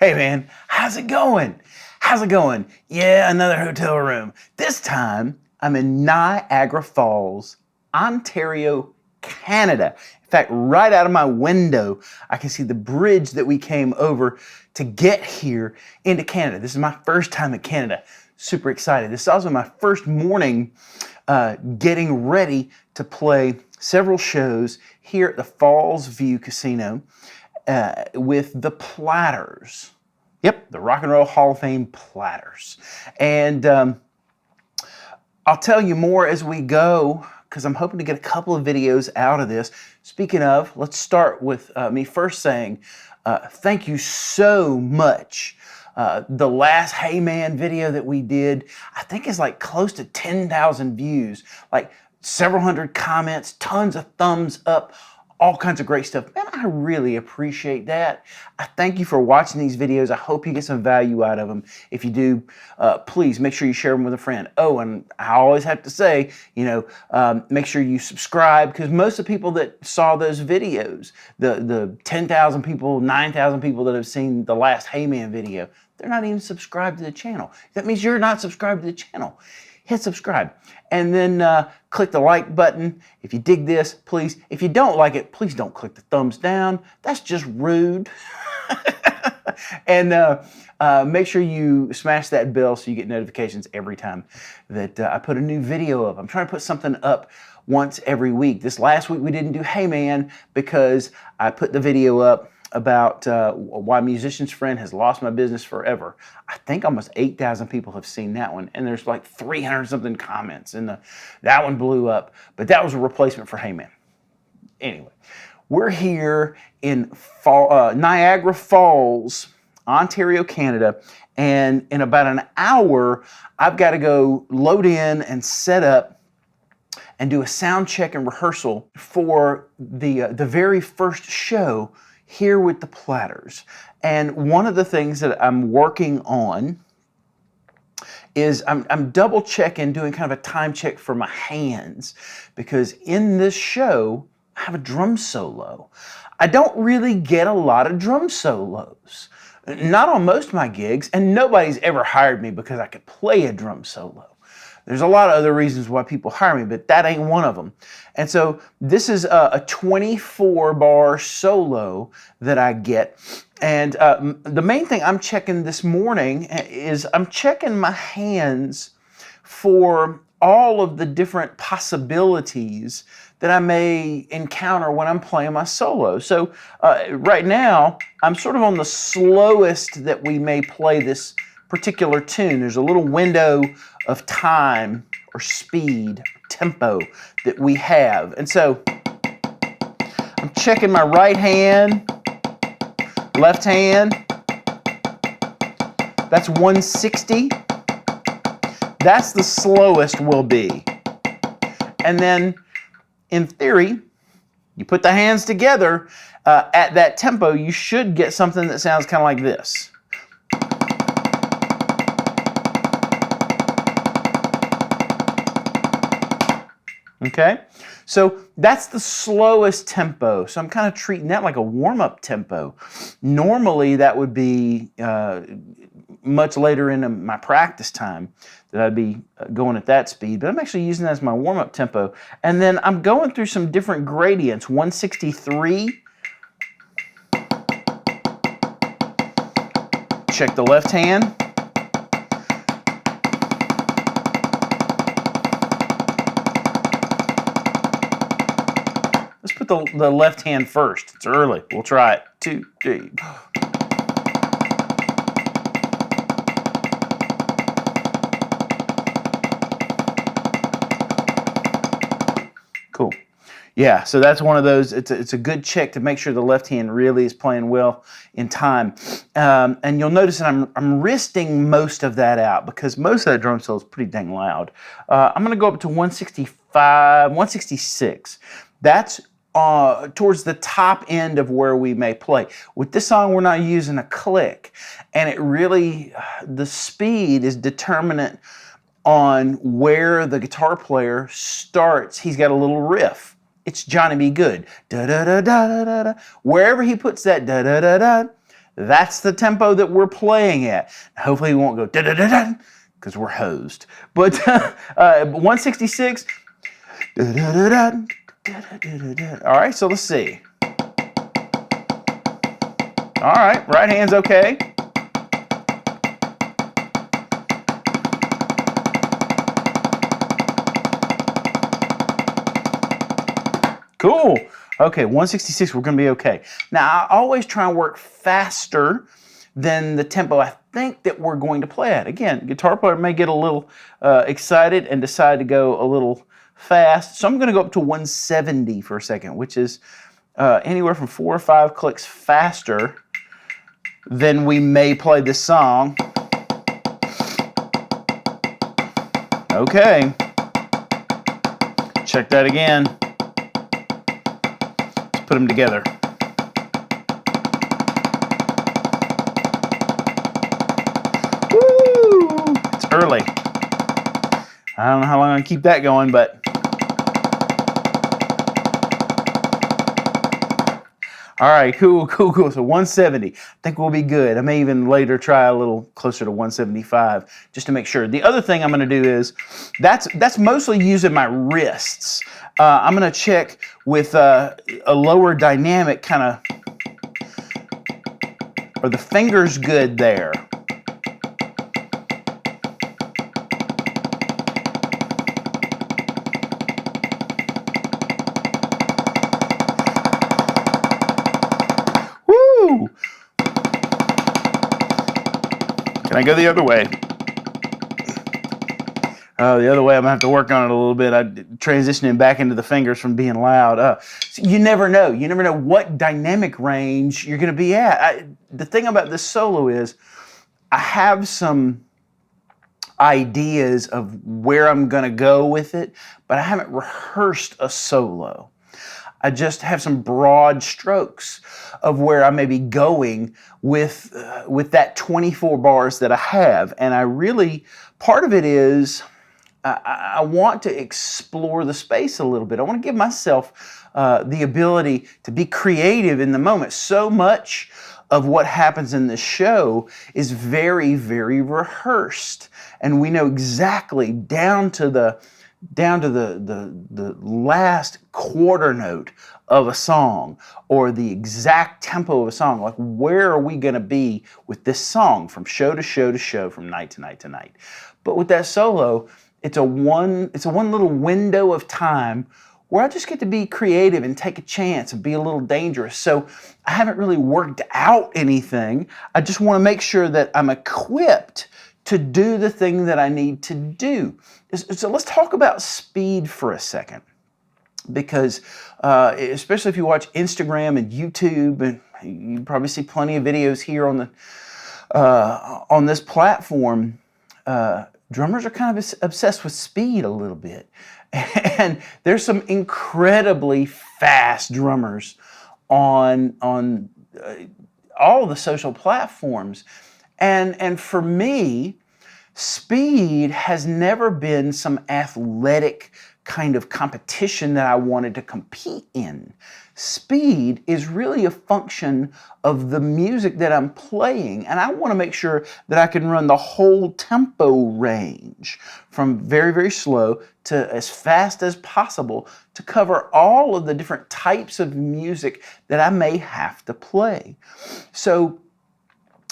Hey man, how's it going? How's it going? Yeah, another hotel room. This time, I'm in Niagara Falls, Ontario, Canada. In fact, right out of my window, I can see the bridge that we came over to get here into Canada. This is my first time in Canada. Super excited. This is also my first morning getting ready to play several shows here at the Fallsview Casino with the Platters. Yep, the Rock and Roll Hall of Fame Platters. And I'll tell you more as we go, because I'm hoping to get a couple of videos out of this. Speaking of, let's start with me first saying thank you so much. The last Hey Man video that we did, I think is like close to 10,000 views, like several hundred comments, tons of thumbs up, all kinds of great stuff. Man, I really appreciate that. I thank you for watching these videos. I hope you get some value out of them. If you do, please make sure you share them with a friend. Oh, and I always have to say, make sure you subscribe, because most of the people that saw those videos, the 10,000 people, 9,000 people that have seen the last Hey Man video, they're not even subscribed to the channel. That means you're not subscribed to the channel. Hit subscribe and then click the like button if you dig this, please. If you don't like it, please don't click the thumbs down. That's just rude. And make sure you smash that bell so you get notifications every time that I put a new video up. I'm trying to put something up once every week. This last week we didn't do Hey Man because I put the video up about why Musician's Friend has lost my business forever. I think almost 8,000 people have seen that one, and there's like 300 something comments, and that one blew up, but that was a replacement for Hey Man. Anyway, we're here in Niagara Falls, Ontario, Canada, and in about an hour, I've got to go load in and set up and do a sound check and rehearsal for the very first show here with the Platters. And one of the things that I'm working on is I'm double checking, doing kind of a time check for my hands, because in this show, I have a drum solo. I don't really get a lot of drum solos, not on most of my gigs, and nobody's ever hired me because I could play a drum solo. There's a lot of other reasons why people hire me, but that ain't one of them. And so this is a 24-bar solo that I get. And the main thing I'm checking this morning is I'm checking my hands for all of the different possibilities that I may encounter when I'm playing my solo. So right now, I'm sort of on the slowest that we may play this particular tune. There's a little window of time or speed, or tempo that we have. And so I'm checking my right hand, left hand. That's 160. That's the slowest we'll be. And then in theory, you put the hands together at that tempo, you should get something that sounds kind of like this. Okay, so that's the slowest tempo. So I'm kind of treating that like a warm-up tempo. Normally that would be much later into my practice time that I'd be going at that speed, but I'm actually using that as my warm-up tempo. And then I'm going through some different gradients. 163. Check the left hand. Let's put the left hand first. It's early. We'll try it. 2, 3. Cool. Yeah, so that's one of those. It's a good check to make sure the left hand really is playing well in time. And you'll notice that I'm wristing most of that out because most of that drum solo is pretty dang loud. I'm going to go up to 165, 166. That's towards the top end of where we may play. With this song, we're not using a click, and it really, the speed is determinant on where the guitar player starts. He's got a little riff. It's Johnny B. Good. Da da da da da da. Wherever he puts that da da da da, That's the tempo that we're playing at. Hopefully we won't go da-da-da-da, because we're hosed. But 166. Da-da-da-da, da-da-da-da. All right, so let's see. All right, right hand's okay. Cool. Okay, 166, we're going to be okay. Now, I always try and work faster than the tempo I think that we're going to play at. Again, guitar player may get a little excited and decide to go a little fast. So I'm going to go up to 170 for a second, which is anywhere from 4 or 5 clicks faster than we may play this song. Okay. Check that again. Let's put them together. Woo! It's early. I don't know how long I'm going to keep that going, but all right, cool. So 170, I think we'll be good. I may even later try a little closer to 175 just to make sure. The other thing I'm going to do is, that's mostly using my wrists. I'm going to check with a lower dynamic kind of, are the fingers good there? Can I go the other way? The other way, I'm going to have to work on it a little bit. Transitioning back into the fingers from being loud. So you never know. You never know what dynamic range you're going to be at. The thing about this solo is I have some ideas of where I'm going to go with it, but I haven't rehearsed a solo. I just have some broad strokes of where I may be going with that 24 bars that I have. And I really, part of it is I want to explore the space a little bit. I want to give myself the ability to be creative in the moment. So much of what happens in this show is very, very rehearsed. And we know exactly down to the last quarter note of a song, or the exact tempo of a song. Like, where are we going to be with this song from show to show to show, from night to night to night? But with that solo, it's a one little window of time where I just get to be creative and take a chance and be a little dangerous. So I haven't really worked out anything. I just want to make sure that I'm equipped to do the thing that I need to do. So let's talk about speed for a second, because especially if you watch Instagram and YouTube, and you probably see plenty of videos here on this platform, drummers are kind of obsessed with speed a little bit. And there's some incredibly fast drummers on all the social platforms. And for me, speed has never been some athletic kind of competition that I wanted to compete in. Speed is really a function of the music that I'm playing, and I want to make sure that I can run the whole tempo range from very, very slow to as fast as possible to cover all of the different types of music that I may have to play. So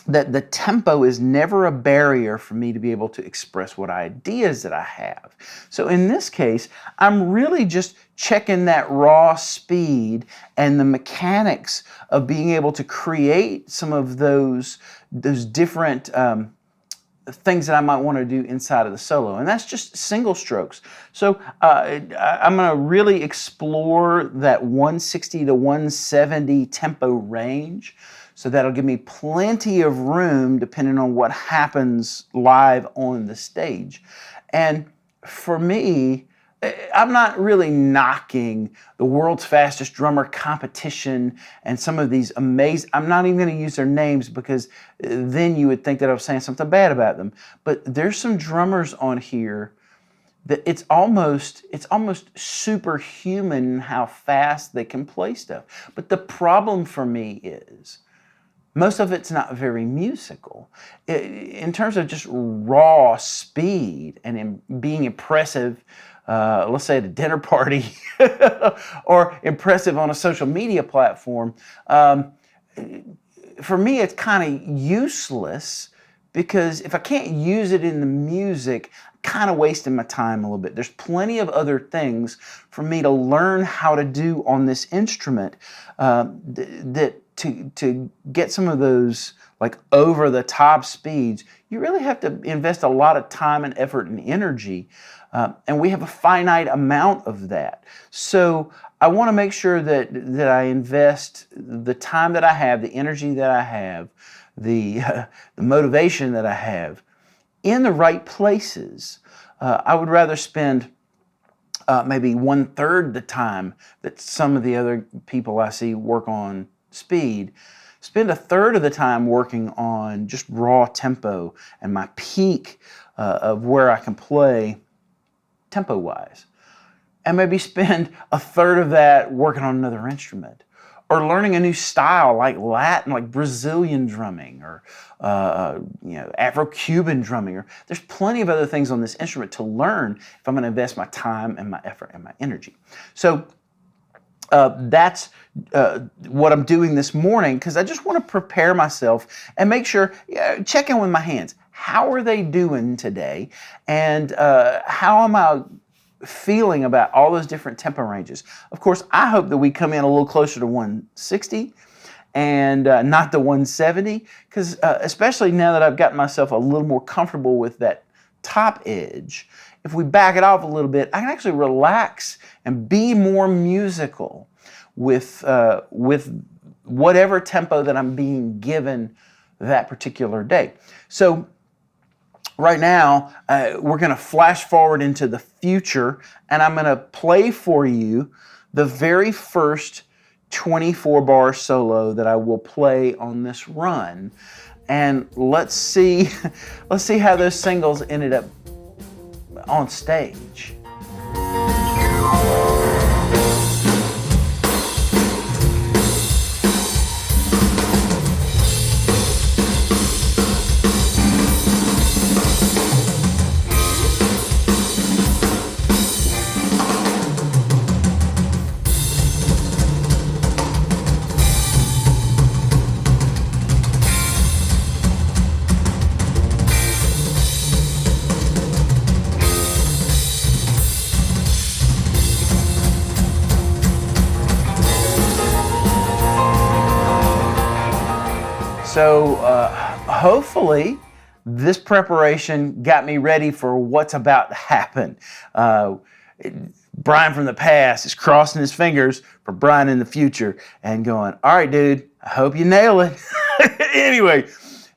that the tempo is never a barrier for me to be able to express what ideas that I have. So in this case, I'm really just checking that raw speed and the mechanics of being able to create some of those different things that I might want to do inside of the solo. And that's just single strokes. So I'm going to really explore that 160 to 170 tempo range. So that'll give me plenty of room depending on what happens live on the stage. And for me, I'm not really knocking the world's fastest drummer competition and some of these amazing, I'm not even going to use their names because then you would think that I was saying something bad about them. But there's some drummers on here that it's almost superhuman how fast they can play stuff. But the problem for me is most of it's not very musical. In terms of just raw speed and being impressive, let's say at a dinner party or impressive on a social media platform, for me it's kind of useless, because if I can't use it in the music, I'm kind of wasting my time a little bit. There's plenty of other things for me to learn how to do on this instrument, that to get some of those like over the top speeds, you really have to invest a lot of time and effort and energy. And we have a finite amount of that. So I want to make sure that I invest the time that I have, the energy that I have, the motivation that I have in the right places. I would rather spend maybe 1/3 the time that some of the other people I see work on speed, spend 1/3 of the time working on just raw tempo and my peak of where I can play tempo-wise, and maybe spend 1/3 of that working on another instrument, or learning a new style like Latin, like Brazilian drumming, or Afro-Cuban drumming. Or there's plenty of other things on this instrument to learn if I'm going to invest my time and my effort and my energy. So that's what I'm doing this morning, because I just want to prepare myself and make sure, check in with my hands. How are they doing today? And how am I feeling about all those different tempo ranges? Of course, I hope that we come in a little closer to 160 and not the 170, because especially now that I've gotten myself a little more comfortable with that top edge, if we back it off a little bit, I can actually relax and be more musical with whatever tempo that I'm being given that particular day. So right now, we're going to flash forward into the future, and I'm going to play for you the very first 24-bar solo that I will play on this run. And let's see how those singles ended up on stage. So hopefully this preparation got me ready for what's about to happen. Brian from the past is crossing his fingers for Brian in the future and going, all right, dude, I hope you nail it. Anyway,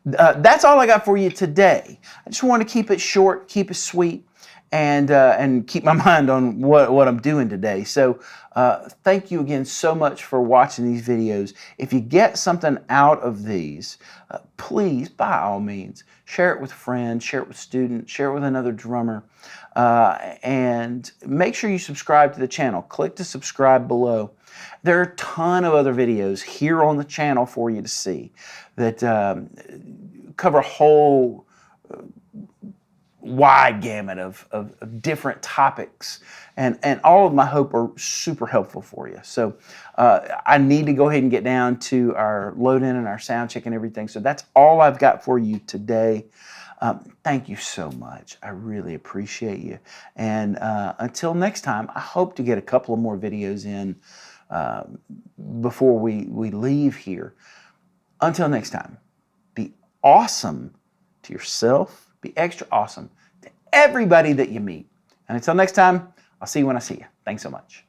that's all I got for you today. I just want to keep it short, keep it sweet, and keep my mind on what I'm doing today. So thank you again so much for watching these videos. If you get something out of these, please, by all means, share it with friends, share it with students, share it with another drummer, and make sure you subscribe to the channel. Click to subscribe below. There are a ton of other videos here on the channel for you to see that cover a whole wide gamut of different topics, and all of them I hope are super helpful for you. So I need to go ahead and get down to our load in and our sound check and everything. So that's all I've got for you today. Thank you so much. I really appreciate you. And until next time, I hope to get a couple of more videos in before we leave here. Until next time, be awesome to yourself. Be extra awesome to everybody that you meet. And until next time, I'll see you when I see you. Thanks so much.